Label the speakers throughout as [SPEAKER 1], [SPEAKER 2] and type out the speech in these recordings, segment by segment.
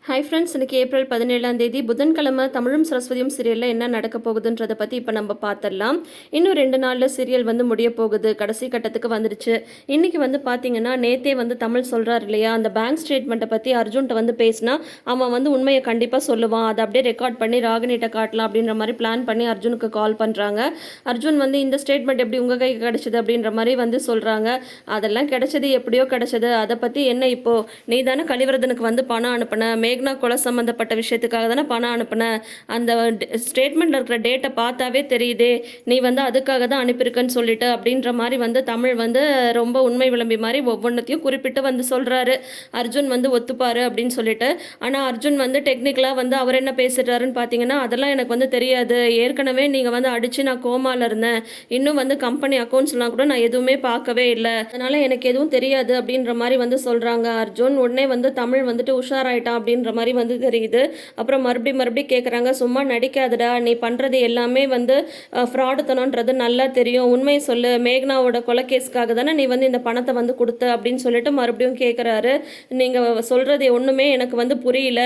[SPEAKER 1] Hi friends, இன்னைக்கு April 17ஆம் தேதி புதன்கிழமை தமிழும் சரஸ்வதியும் சீரியலில் என்ன நடக்க போகுதுன்றதை பற்றி இப்போ நம்ம பார்த்துடலாம். இன்னும் 2 நாளில் சீரியல் வந்து முடிய போகுது, கடைசி கட்டத்துக்கு வந்துடுச்சு. இன்றைக்கி வந்து பார்த்தீங்கன்னா நேத்தே வந்து தமிழ் சொல்கிறார் இல்லையா, அந்த பேங்க் ஸ்டேட்மெண்ட்டை பற்றி அர்ஜுன்கிட்ட வந்து பேசினா அவன் வந்து உண்மையை கண்டிப்பாக சொல்லுவான், அதை அப்படியே ரெக்கார்ட் பண்ணி ராகினிகிட்ட காட்டலாம் அப்படின்ற மாதிரி பிளான் பண்ணி அர்ஜுனுக்கு கால் பண்ணுறாங்க. அர்ஜுன் வந்து இந்த ஸ்டேட்மெண்ட் எப்படி உங்கள் கைக்கு கிடச்சிது அப்படின்ற மாதிரி வந்து சொல்கிறாங்க. அதெல்லாம் கிடைச்சது எப்படியோ கிடைச்சது, அதை பற்றி என்ன இப்போது, நீ தானே கலிவரதனுக்கு வந்து பணம் அனுப்பின, மேக்னா கொலை சம்மந்தப்பட்ட விஷயத்துக்காக தானே பணம் அனுப்பின, அந்த ஸ்டேட்மெண்ட்டில் இருக்கிற டேட்டை பார்த்தாவே தெரியுதே, நீ வந்து அதுக்காக தான் அனுப்பியிருக்கன்னு சொல்லிட்டு அப்படின்ற மாதிரி வந்து தமிழ் வந்து ரொம்ப உண்மை விளம்பி மாதிரி ஒவ்வொன்றத்தையும் குறிப்பிட்டு வந்து சொல்கிறாரு. அர்ஜுன் வந்து ஒத்துப்பாரு அப்படின்னு சொல்லிட்டு. ஆனால் அர்ஜுன் வந்து டெக்னிக்கலாக வந்து அவர் என்ன பேசுகிறாருன்னு பார்த்தீங்கன்னா, அதெல்லாம் எனக்கு வந்து தெரியாது, ஏற்கனவே நீங்கள் வந்து அடித்து நான் கோமாவில் இருந்தேன், இன்னும் வந்து கம்பெனி அக்கௌண்ட்ஸ்லாம் கூட நான் எதுவுமே பார்க்கவே இல்லை, அதனால் எனக்கு எதுவும் தெரியாது அப்படின்ற மாதிரி வந்து சொல்கிறாங்க. அர்ஜுன் உடனே வந்து தமிழ் வந்துட்டு உஷாராயிட்டான் அப்படின்ற மாதிரி வந்து தெரியுது. அப்புறம் மறுபடியும் கேட்குறாங்க, சும்மா நடிக்காதடா, நீ பண்ணுறது எல்லாமே வந்து ஃப்ராடுத்தனன்றது நல்லா தெரியும், உண்மையை சொல்லு, மேக்னாவோட கொலைகேஸ்க்காக தானே நீ வந்து இந்த பணத்தை வந்து கொடுத்த அப்படின்னு சொல்லிட்டு மறுபடியும் கேட்குறாரு. நீங்கள் சொல்கிறது ஒன்றுமே எனக்கு வந்து புரியல,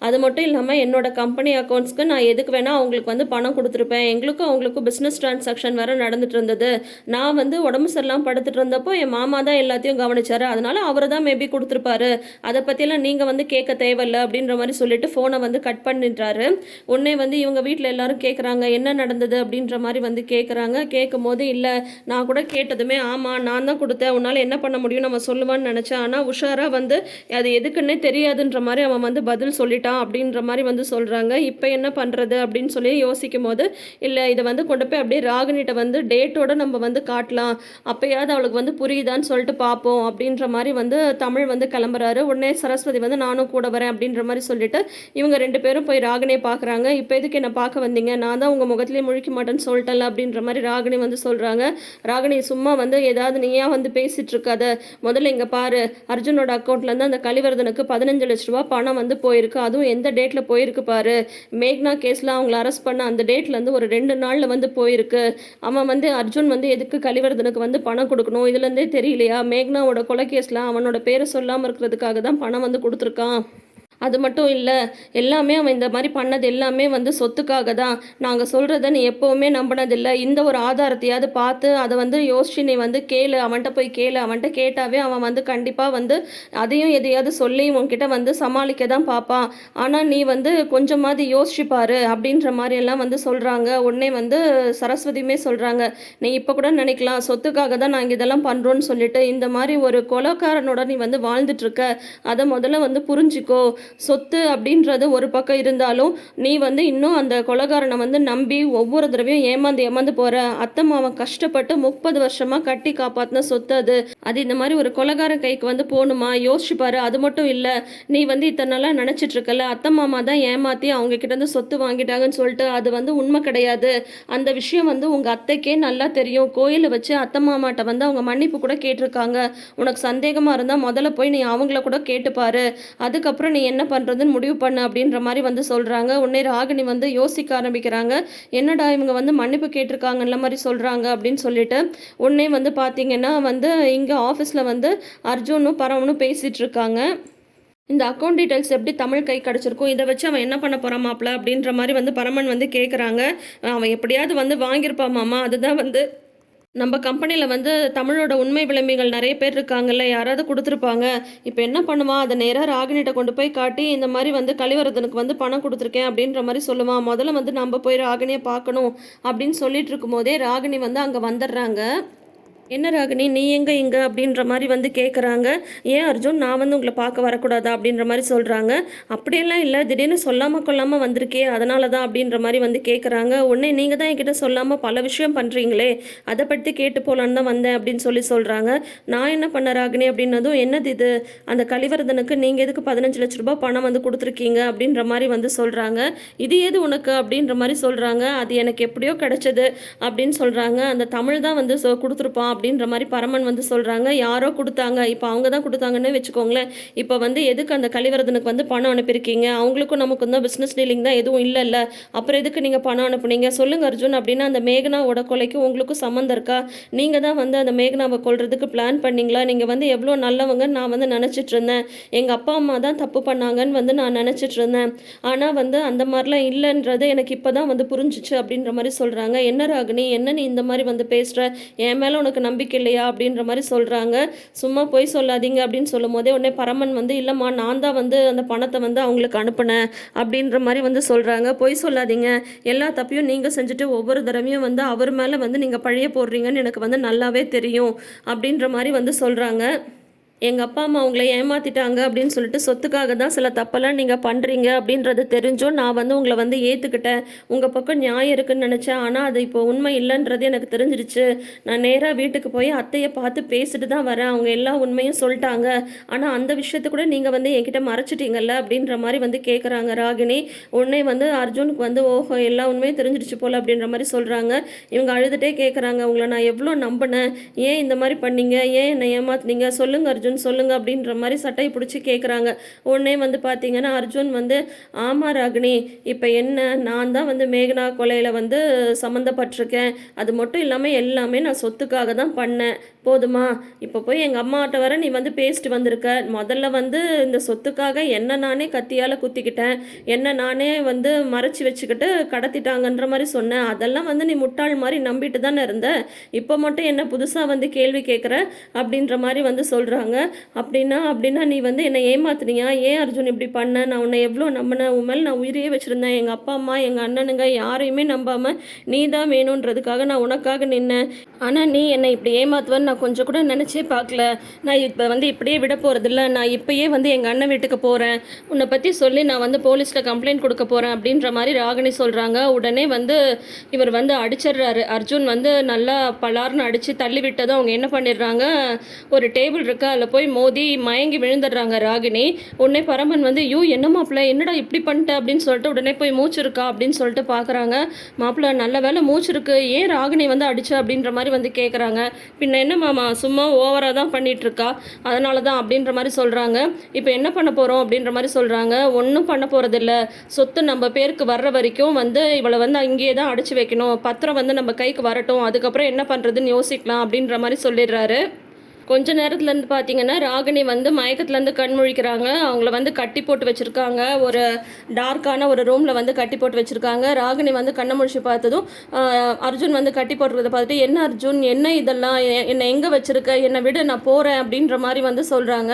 [SPEAKER 1] அது மட்டும் இல்லாமல் என்னோட கம்பெனி அக்கௌண்ட்ஸ்க்கு நான் எதுக்கு வேணால் அவங்களுக்கு வந்து பணம் கொடுத்துருப்பேன், எங்களுக்கும் அவங்களுக்கும் பிஸ்னஸ் டிரான்சாக்ஷன் வேறு நடந்துட்டு இருந்தது, நான் வந்து உடம்பு சரியில்லாமல் படுத்துட்டு இருந்தப்போ என் மாமா தான் எல்லாத்தையும் கவனிச்சாரு, அதனால அவர் தான் மேபி கொடுத்துருப்பாரு, அதை பற்றியெல்லாம் நீங்கள் வந்து கேட்க தேவையில்லை அப்படின்ற மாதிரி சொல்லிட்டு ஃபோனை வந்து கட் பண்ணிடுறாரு. உடனே வந்து இவங்க வீட்டில் எல்லாரும் கேட்குறாங்க என்ன நடந்தது அப்படின்ற மாதிரி வந்து கேட்குறாங்க. கேட்கும் போது இல்லை, நான் கூட கேட்டதுமே ஆமாம் நான் தான் கொடுத்தேன், உன்னால் என்ன பண்ண முடியும் நம்ம சொல்லுவான்னு நினச்சேன், ஆனால் உஷாராக வந்து அது எதுக்குன்னே தெரியாதுன்ற மாதிரி அவன் வந்து பதில் சொல்லிட்டான் அப்படின்ற மாதிரி வந்து சொல்கிறாங்க. இப்போ என்ன பண்ணுறது அப்படின்னு சொல்லி யோசிக்கும் போது, இல்லை இதை வந்து கொண்டு போய் அப்படியே ராகினிட்ட வந்து டேட்டோட நம்ம வந்து காட்டலாம், அப்போயாவது அவளுக்கு வந்து புரியுதான்னு சொல்லிட்டு பார்ப்போம் அப்படின்ற மாதிரி வந்து தமிழ் வந்து கிளம்புறாரு. உடனே சரஸ்வதி வந்து நானும் கூட வரேன் அப்படின்ற மாதிரி சொல்லிட்டு இவங்க 2 பேரும் போய் ராகினியை பார்க்குறாங்க. இப்போ எதுக்கு என்ன பார்க்க வந்தீங்க, நான் தான் உங்கள் முகத்திலே முழிக்க மாட்டேன்னு சொல்லிட்டல அப்படின்ற மாதிரி ராகினி வந்து சொல்கிறாங்க. ராகினி சும்மா வந்து ஏதாவது நீயா வந்து பேசிகிட்டு இருக்காத, முதல்ல இங்கே பாரு, அர்ஜுனோட அக்கௌண்ட்லேருந்து அந்த கலிவர்தனுக்கு 15 லட்ச ரூபா பணம் வந்து போயிருக்கு, அதுவும் எந்த டேட்டில் போயிருக்கு பாரு, மேக்னா கேஸில் அவங்கள அரெஸ்ட் பண்ண அந்த டேட்லேருந்து ஒரு 2 நாளில் வந்து போயிருக்கு, அவன் வந்து அர்ஜுன் வந்து எதுக்கு கலிவர்தனுக்கு வந்து பணம் கொடுக்கணும், இதுலேருந்தே தெரியலையா, மேக்னாவோட கொலை கேஸில் அவனோட பேரை சொல்லாமல் இருக்கிறதுக்காக தான் பணம் வந்து கொடுத்துருக்கான், அது மட்டும் இல்லை, எல்லாமே அவன் இந்த மாதிரி பண்ணது எல்லாமே வந்து சொத்துக்காக தான், நாங்கள் சொல்கிறத நீ எப்போவுமே நம்பினதில்லை, இந்த ஒரு ஆதாரத்தையாவது பார்த்து அதை வந்து யோசிச்சு நீ வந்து கேளு, அவன்கிட்ட போய் கேளு, அவன்கிட்ட கேட்டாவே அவன் வந்து கண்டிப்பாக வந்து அதையும் எதையாவது சொல்லி உன்கிட்ட வந்து சமாளிக்க தான் பார்ப்பான், ஆனால் நீ வந்து கொஞ்சமாவது யோசிச்சுப்பாரு அப்படின்ற மாதிரியெல்லாம் வந்து சொல்கிறாங்க. உடனே வந்து சரஸ்வதியுமே சொல்கிறாங்க, நீ இப்போ கூட நினைக்கலாம் சொத்துக்காக தான் நாங்கள் இதெல்லாம் பண்ணுறோன்னு சொல்லிட்டு, இந்த மாதிரி ஒரு கொலைக்காரனோட நீ வந்து வாழ்ந்துட்டுருக்க, அதை முதல்ல வந்து புரிஞ்சிக்கோ, சொத்து அப்படின்றது ஒரு பக்கம் இருந்தாலும் நீ வந்து இன்னும் அந்த கொலைகாரனை வந்து நம்பி ஒவ்வொரு தடவையும் ஏமாந்து போற, அத்தை மாவன் கஷ்டப்பட்டு 30 வருஷமா கட்டி காப்பாத்தின சொத்து அது, அது இந்த மாதிரி ஒரு கொலைகாரன் கைக்கு வந்து போகணுமா, யோசிச்சு பாரு. அது மட்டும் இல்லை, நீ வந்து இத்தனை நாளாக நினச்சிட்டு இருக்கல அத்தை மாமா தான் ஏமாற்றி அவங்க கிட்ட இருந்து சொத்து வாங்கிட்டாங்கன்னு சொல்லிட்டு, அது வந்து உண்மை கிடையாது, அந்த விஷயம் வந்து உங்கள் அத்தைக்கே நல்லா தெரியும், கோயிலை வச்சு அத்தை மாமாட்ட வந்து அவங்க மன்னிப்பு கூட கேட்டிருக்காங்க, உனக்கு சந்தேகமாக இருந்தால் முதல்ல போய் நீ அவங்கள கூட கேட்டுப்பாரு, அதுக்கப்புறம் நீ என்ன பண்ணுறதுன்னு முடிவு பண்ணு அப்படின்ற மாதிரி வந்து சொல்கிறாங்க. உடனே ராகினி வந்து யோசிக்க ஆரம்பிக்கிறாங்க, என்னடா இவங்க வந்து மன்னிப்பு கேட்டிருக்காங்கல்ல மாதிரி சொல்கிறாங்க அப்படின்னு சொல்லிட்டு. உடனே வந்து பார்த்தீங்கன்னா வந்து இங்கே ஆஃபீஸில் வந்து அர்ஜுனும் பரவனும் பேசிகிட்டு இருக்காங்க. இந்த அக்கௌண்ட் டீட்டெயில்ஸ் எப்படி தமிழ் கை கிடச்சிருக்கும், இதை வச்சு அவன் என்ன பண்ண போகிறான் மாப்பிள்ள அப்படின்ற மாதிரி வந்து பரமன் வந்து கேட்குறாங்க. அவன் எப்படியாவது வந்து வாங்கியிருப்பான் மாமா, அதுதான் வந்து நம்ம கம்பெனியில் வந்து தமிழோட உண்மை விளம்பிகள் நிறைய பேர் இருக்காங்கல்ல, யாராவது கொடுத்துருப்பாங்க, இப்போ என்ன பண்ணுவான், அதை நேராக ராகினிட்ட கொண்டு போய் காட்டி இந்த மாதிரி வந்து கலிவரதனுக்கு வந்து பணம் கொடுத்துருக்கேன் அப்படின்ற மாதிரி சொல்லுவான், முதல்ல வந்து நம்ம போய் ராகினியை பார்க்கணும் அப்படின்னு சொல்லிட்டு இருக்கும் போதே ராகினி வந்து அங்கே வந்துடுறாங்க. என்ன ராகினி நீ எங்கே இங்கே அப்படின்ற மாதிரி வந்து கேட்குறாங்க. ஏன் அர்ஜுன், நான் வந்து உங்களை பார்க்க வரக்கூடாதா அப்படின்ற மாதிரி சொல்கிறாங்க. அப்படியெல்லாம் இல்லை, திடீர்னு சொல்லாமல் கொள்ளாமல் வந்திருக்கே அதனால தான் அப்படின்ற மாதிரி வந்து கேட்குறாங்க. உடனே நீங்கள் தான் என்கிட்ட சொல்லாமல் பல விஷயம் பண்ணுறீங்களே, அதை பற்றி கேட்டு போகலான்னு தான் வந்தேன் அப்படின்னு சொல்கிறாங்க. நான் என்ன பண்ண ராகினி அப்படின்னதும், என்னது இது, அந்த கலிவர்தனுக்கு நீங்கள் எதுக்கு 15 லட்ச ரூபாய் பணம் வந்து கொடுத்துருக்கீங்க அப்படின்ற மாதிரி வந்து சொல்கிறாங்க. இது ஏது உனக்கு அப்படின்ற மாதிரி சொல்கிறாங்க. அது எனக்கு எப்படியோ கிடைச்சது அப்படின்னு சொல்கிறாங்க. அந்த தமிழ் தான் வந்து கொடுத்துருப்பான் அப்படின்ற மாதிரி பரமன் வந்து சொல்கிறாங்க. யாரோ கொடுத்தாங்க, இப்போ அவங்க தான் கொடுத்தாங்கன்னு வச்சுக்கோங்களேன். இப்போ வந்து எதுக்கு அந்த கலிவரதனுக்கு வந்து பணம் அனுப்பியிருக்கீங்க? அவங்களுக்கும் நமக்கும் தான் பிஸ்னஸ் டீலிங் தான், எதுவும் இல்லைல்ல, அப்புறம் எதுக்கு நீங்கள் பணம் அனுப்புனீங்க சொல்லுங்க அர்ஜுன் அப்படின்னா, அந்த மேகனாவோட கொலைக்கு உங்களுக்கும் சம்மந்தம் இருக்கா? நீங்கள் தான் வந்து அந்த மேகனாவை கொல்றதுக்கு பிளான் பண்ணீங்களா? நீங்கள் வந்து எவ்வளோ நல்லவங்கன்னு நான் வந்து நினச்சிட்டு இருந்தேன். எங்கள் அப்பா அம்மா தான் தப்பு பண்ணாங்கன்னு வந்து நான் நினச்சிட்டு இருந்தேன். ஆனால் வந்து அந்த மாதிரிலாம் இல்லைன்றது எனக்கு இப்போ தான் வந்து புரிஞ்சிச்சு அப்படின்ற மாதிரி சொல்கிறாங்க. என்ன ராகினி, என்ன நீ இந்த மாதிரி வந்து பேசுகிற? என் மேலே உனக்கு நம்பிக்கை இல்லையா அப்படின்ற மாதிரி சொல்கிறாங்க. சும்மா பொய் சொல்லாதீங்க அப்படின்னு சொல்லும் போதே உடனே பரமன் வந்து இல்லைம்மா, நான் தான் வந்து அந்த பணத்தை வந்து அவங்களுக்கு அனுப்புனேன் அப்படின்ற மாதிரி வந்து சொல்கிறாங்க. பொய் சொல்லாதீங்க, எல்லா தப்பையும் நீங்கள் செஞ்சுட்டு ஒவ்வொரு தடவையும் வந்து அவர் மேலே வந்து நீங்கள் பழிய போடுறீங்கன்னு எனக்கு வந்து நல்லாவே தெரியும் அப்படின்ற மாதிரி வந்து சொல்கிறாங்க. எங்கள் அப்பா அம்மா உங்களை ஏமாற்றிட்டாங்க அப்படின்னு சொல்லிட்டு சொத்துக்காக தான் சில தப்பெல்லாம் நீங்கள் பண்ணுறீங்க அப்படின்றது தெரிஞ்சும் நான் வந்து உங்களை வந்து ஏற்றுக்கிட்டேன். உங்கள் பக்கம் நியாயம் இருக்குன்னு நினச்சேன். ஆனால் அது இப்போ உண்மை இல்லைன்றது எனக்கு தெரிஞ்சிருச்சு. நான் நேராக வீட்டுக்கு போய் அத்தையை பார்த்து பேசிட்டு தான் வரேன். அவங்க எல்லா உண்மையும் சொல்லிட்டாங்க. ஆனால் அந்த விஷயத்தை கூட நீங்கள் வந்து என்கிட்ட மறைச்சிட்டீங்கல்ல அப்படின்ற மாதிரி வந்து கேட்குறாங்க ராகினி. உடனே வந்து அர்ஜுனுக்கு வந்து ஓஹோ எல்லா உண்மையும் தெரிஞ்சிருச்சு போல் அப்படின்ற மாதிரி சொல்கிறாங்க. இவங்க அழுதுகிட்டே கேட்குறாங்க, உங்களை நான் எவ்வளோ நம்பினேன், ஏன் இந்த மாதிரி பண்ணீங்க, ஏன் என்னை ஏமாத்துனீங்க சொல்லுங்கள் அர்ஜுன் சொல்லுங்க அப்படின்ற மாதிரி சட்டையை பிடிச்சி கேட்குறாங்க. உடனே வந்து பார்த்தீங்கன்னா அர்ஜுன் வந்து ஆமா ராகினி, இப்போ என்ன, நான் தான் வந்து மேகனா கொலையில் வந்து சம்மந்தப்பட்டிருக்கேன். அது மட்டும் இல்லாமல் எல்லாமே நான் சொத்துக்காக தான் பண்ணேன். போதுமா? இப்போ போய் எங்கள் அம்மாட்ட வர நீ வந்து பேசிட்டு வந்திருக்க. முதல்ல வந்து இந்த சொத்துக்காக என்ன நானே கத்தியால் குத்திக்கிட்டேன், என்ன நானே வந்து மறைச்சி வச்சுக்கிட்டு கடத்திட்டாங்கன்ற மாதிரி சொன்னேன். அதெல்லாம் வந்து நீ முட்டாள் மாதிரி நம்பிட்டு தானே இருந்த. இப்போ மட்டும் என்ன புதுசாக வந்து கேள்வி கேட்குற அப்படின்ற மாதிரி வந்து சொல்கிறாங்க. அப்படின்னா நீ வந்து என்னை ஏமாத்துனியா? ஏன் அர்ஜுன் இப்படி பண்ண? நான் உன்னை எவ்வளோ நம்பினேன், உன் மேலே நான் உயிரையே வச்சுருந்தேன். எங்கள் அப்பா அம்மா எங்கள் அண்ணனுங்க யாரையுமே நம்பாமல் நீ தான் வேணுன்றதுக்காக நான் உனக்காக நின்னேன். ஆனால் நீ என்னை இப்படி ஏமாத்துவேன்னு நான் கொஞ்சம் கூட நினச்சே பார்க்கல. நான் இப்போ வந்து இப்படியே விட போகிறதில்ல. நான் இப்போயே வந்து எங்கள் அண்ணன் வீட்டுக்கு போகிறேன். உன்னை பற்றி சொல்லி நான் வந்து போலீஸில் கம்ப்ளைண்ட் கொடுக்க போகிறேன் அப்படின்ற மாதிரி ராகினி சொல்கிறாங்க. உடனே வந்து இவர் வந்து அடிச்சிடுறாரு. அர்ஜுன் வந்து நல்லா பலார்னு அடித்து தள்ளி விட்டதும் அவங்க என்ன பண்ணிடுறாங்க, ஒரு டேபிள் இருக்கு அதில் போய் மோதி மயங்கி விழுந்துடுறாங்க ராகினி. உடனே பரமன் வந்து யூ என்ன மாப்பிள்ள, என்னடா இப்படி பண்ணிட்ட அப்படின்னு சொல்லிட்டு உடனே போய் மூச்சு இருக்கா அப்படின்னு சொல்லிட்டு பார்க்குறாங்க. மாப்பிள்ள நல்ல வேலை மூச்சு இருக்கு, ஏன் ராகினி வந்து அடிச்ச அப்படின்ற மாதிரி வந்து கேட்குறாங்க. பின்ன என்ன மாமா, சும்மா ஓவராக தான் பண்ணிகிட்ருக்கா, அதனால தான் அப்படின்ற மாதிரி சொல்கிறாங்க. இப்போ என்ன பண்ண போகிறோம் அப்படின்ற மாதிரி சொல்கிறாங்க. ஒன்றும் பண்ண போகிறதில்ல, சொத்து நம்ம பேருக்கு வர்ற வரைக்கும் வந்து இவளை வந்து அங்கேயே தான் அடிச்சு வைக்கணும். பத்திரம் வந்து நம்ம கைக்கு வரட்டும், அதுக்கப்புறம் என்ன பண்ணுறதுன்னு யோசிக்கலாம் அப்படின்ற மாதிரி சொல்லிடுறாரு. கொஞ்ச நேரத்துலேருந்து பார்த்தீங்கன்னா ராகினி வந்து மயக்கத்துலேருந்து கண் முழிக்கிறாங்க. அவங்கள வந்து கட்டி போட்டு வச்சுருக்காங்க. ஒரு டார்க்கான ஒரு ரூமில் வந்து கட்டி போட்டு வச்சுருக்காங்க. ராகினி வந்து கண்ணை முழிச்சு பார்த்ததும் அர்ஜுன் வந்து கட்டி போட்டுறதை பார்த்துட்டு என்ன அர்ஜுன், என்ன இதெல்லாம், என்னை எங்கே வச்சுருக்க, என்னை விட நான் போகிறேன் அப்படின்ற மாதிரி வந்து சொல்கிறாங்க.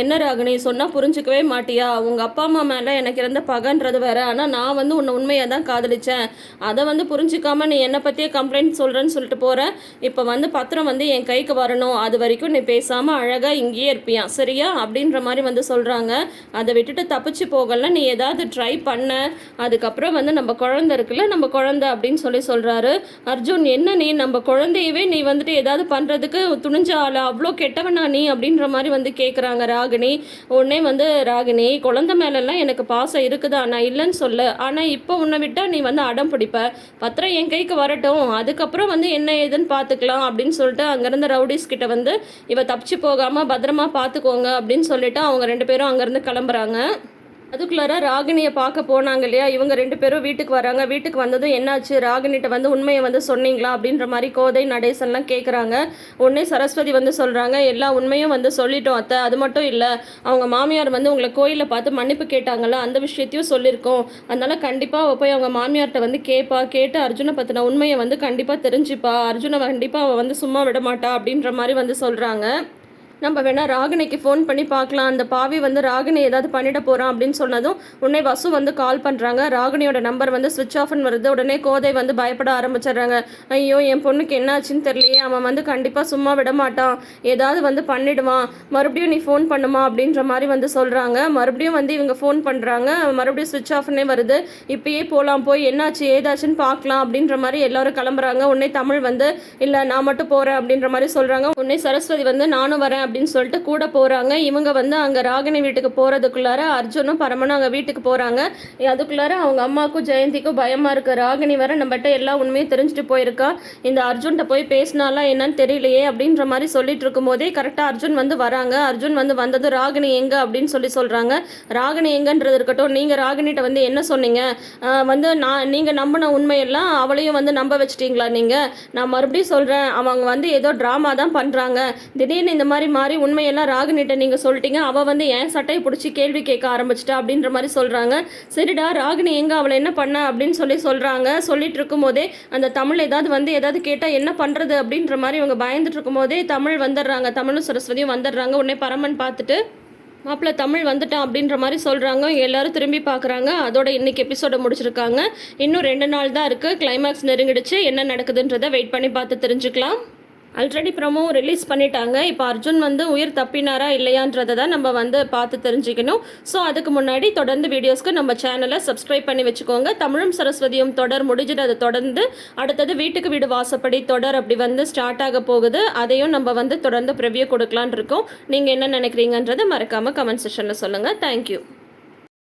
[SPEAKER 1] என்ன ராகினி சொன்னால் புரிஞ்சிக்கவே மாட்டியா? உங்கள் அப்பா அம்மா மேலே எனக்கு இருந்த பகன்றது வேறு, ஆனால் நான் வந்து உன்னை உண்மையாக தான் காதலித்தேன். அதை வந்து புரிஞ்சிக்காமல் நீ என்னை பற்றியே கம்ப்ளைண்ட் சொல்கிறேன்னு சொல்லிட்டு போகிறேன். இப்போ வந்து பத்திரம் வந்து என் கைக்கு வரணும், அது வரைக்கும் பேசாமல் அழகாக இங்கேயே இருப்பியா சரியா அப்படின்ற மாதிரி வந்து சொல்கிறாங்க. அதை விட்டுட்டு தப்பிச்சு போகல, நீ ஏதாவது ட்ரை பண்ண, அதுக்கப்புறம் வந்து நம்ம குழந்தை இருக்குல்ல, நம்ம குழந்தை அப்படின்னு சொல்கிறாரு. அர்ஜுன் என்ன நீ நம்ம குழந்தையவே நீ வந்துட்டு ஏதாவது பண்ணுறதுக்கு துணிஞ்ச ஆளா, அவ்வளோ கெட்டவனா நீ அப்படின்ற மாதிரி வந்து கேட்குறாங்க ராகினி. உடனே வந்து ராகினி, குழந்தை மேலெல்லாம் எனக்கு பாசம் இருக்குதா, நான் இல்லைன்னு சொல்ல, ஆனால் இப்போ உன்னை விட்டால் நீ வந்து அடம் பிடிப்ப. பத்திரம் என் கைக்கு வரட்டும், அதுக்கப்புறம் வந்து என்ன ஏதுன்னு பார்த்துக்கலாம் அப்படின்னு சொல்லிட்டு அங்கேருந்து ரவுடிஸ் கிட்ட வந்து இவ தப்பிச்சு போகாமல் பத்திரமா பார்த்துக்கோங்க அப்படின்னு சொல்லிட்டு அவங்க 2 பேரும் அங்கேருந்து கிளம்புறாங்க. அதுக்குள்ளார ராகினியை பார்க்க போனாங்க இல்லையா, இவங்க 2 பேரும் வீட்டுக்கு வராங்க. வீட்டுக்கு வந்ததும் என்னாச்சு, ராகினிட்ட வந்து உண்மையை வந்து சொன்னீங்களா அப்படின்ற மாதிரி கோதை நடேசன்லாம் கேட்குறாங்க. உடனே சரஸ்வதி வந்து சொல்கிறாங்க, எல்லா உண்மையும் வந்து சொல்லிட்டோம் அத்தை. அது மட்டும் இல்லை, அவங்க மாமியார் வந்து உங்களை கோயிலில் பார்த்து மன்னிப்பு கேட்டாங்கல்ல, அந்த விஷயத்தையும் சொல்லியிருக்கோம். அதனால் கண்டிப்பாக போய் அவங்க மாமியார்கிட்ட வந்து கேட்டு அர்ஜுனை பற்றின உண்மையை வந்து கண்டிப்பாக தெரிஞ்சுப்பா, அர்ஜுனை கண்டிப்பாக அவள் வந்து சும்மா விட மாட்டா அப்படின்ற மாதிரி வந்து சொல்கிறாங்க. நம்ம வேணால் ராகினிக்கு ஃபோன் பண்ணி பார்க்கலாம், அந்த பாவி வந்து ராகினி ஏதாவது பண்ணிட போகிறான் அப்படின்னு சொன்னதும் உடனே வசு வந்து கால் பண்ணுறாங்க. ராகினியோட நம்பர் வந்து ஸ்விட்ச் ஆஃப்னு வருது. உடனே கோதை வந்து பயப்பட ஆரம்பிச்சிடுறாங்க. ஐயோ என் பொண்ணுக்கு என்னாச்சுன்னு தெரியலையே, அவன் வந்து கண்டிப்பாக சும்மா விட மாட்டான், ஏதாவது வந்து பண்ணிடுவான், மறுபடியும் நீ ஃபோன் பண்ணுமா அப்படின்ற மாதிரி வந்து சொல்கிறாங்க. மறுபடியும் வந்து இவங்க ஃபோன் பண்ணுறாங்க, மறுபடியும் ஸ்விட்ச் ஆஃப்னே வருது. இப்பயே போகலாம், போய் என்னாச்சு ஏதாச்சுன்னு பார்க்கலாம் அப்படின்ற மாதிரி எல்லாரும் கிளம்புறாங்க. உடனே தமிழ் வந்து இல்லை நான் மட்டும் போகிறேன் அப்படின்ற மாதிரி சொல்கிறாங்க. உடனே சரஸ்வதி வந்து நானும் வரேன் அப்படின்னு சொல்லிட்டு கூட போகிறாங்க. இவங்க வந்து அங்கே ராகினி வீட்டுக்கு போகிறதுக்குள்ளார அர்ஜுனும் பரமனும் அங்கே வீட்டுக்கு போகிறாங்க. அதுக்குள்ளார அவங்க அம்மாவுக்கும் ஜெயந்திக்கும் பயமாக இருக்குது. ராகினி வேற நம்மகிட்ட எல்லா உண்மையும் தெரிஞ்சுட்டு போயிருக்கா, இந்த அர்ஜுன்கிட்ட போய் பேசினாலாம் என்னன்னு தெரியலையே அப்படின்ற மாதிரி சொல்லிட்டு இருக்கும்போதே கரெக்டாக அர்ஜுன் வந்து வராங்க. அர்ஜுன் வந்து வந்தது ராகினி எங்கே அப்படின்னு சொல்கிறாங்க. ராகினி எங்கன்றது இருக்கட்டும், நீங்கள் ராகினிகிட்ட வந்து என்ன சொன்னீங்க, வந்து நீங்கள் நம்பின உண்மையெல்லாம் அவளையும் வந்து நம்ப வச்சிட்டிங்களா நீங்கள்? நான் மறுபடியும் சொல்கிறேன், அவங்க வந்து ஏதோ ட்ராமா தான் பண்ணுறாங்க. திடீர்னு இந்த மாதிரி உண்மையெல்லாம் ராகினிகிட்ட நீங்கள் சொல்லிட்டீங்க, அவள் வந்து என் சட்டையை பிடிச்சி கேள்வி கேட்க ஆரம்பிச்சிட்டா அப்படின்ற மாதிரி சொல்கிறாங்க. சரிடா ராகினி எங்கே, அவளை என்ன பண்ண அப்படின்னு சொல்கிறாங்க. சொல்லிட்டு இருக்கும்போதே அந்த தமிழ் ஏதாவது கேட்டால் என்ன பண்ணுறது அப்படின்ற மாதிரி இவங்க பயந்துட்டு இருக்கும்போதே தமிழ் வந்துடுறாங்க. தமிழும் சரஸ்வதியும் வந்துடுறாங்க. உடனே பரமன் பார்த்துட்டு மாப்பிள்ள தமிழ் வந்துட்டான் அப்படின்ற மாதிரி சொல்கிறாங்க. எல்லாரும் திரும்பி பார்க்குறாங்க. அதோட இன்னைக்கு எபிசோட முடிச்சிருக்காங்க. இன்னும் 2 நாள் தான் இருக்குது. கிளைமேக்ஸ் நெருங்கிடுச்சு. என்ன நடக்குதுன்றதை வெயிட் பண்ணி பார்த்து தெரிஞ்சுக்கலாம். ஆல்ரெடி ப்ரோமோவும் ரிலீஸ் பண்ணிட்டாங்க. இப்போ அர்ஜுன் வந்து உயிர் தப்பினாரா இல்லையான்றதை தான் நம்ம வந்து பார்த்து தெரிஞ்சுக்கணும். ஸோ அதுக்கு முன்னாடி தொடர்ந்து வீடியோஸ்க்கு நம்ம சேனலை சப்ஸ்கிரைப் பண்ணி வச்சுக்கோங்க. தமிழும் சரஸ்வதியும் தொடர் முடிஞ்சிட்டு அதை தொடர்ந்து அடுத்தது வீட்டுக்கு வீடு வாசப்படி தொடர் அப்படி வந்து ஸ்டார்ட் ஆக போகுது. அதையும் நம்ம வந்து தொடர்ந்து ப்ரிவ்யூ கொடுக்கலான் இருக்கோம். நீங்கள் என்ன நினைக்கிறீங்கன்றதை மறக்காமல் கமெண்ட் செக்ஷனில் சொல்லுங்கள். தேங்க்யூ.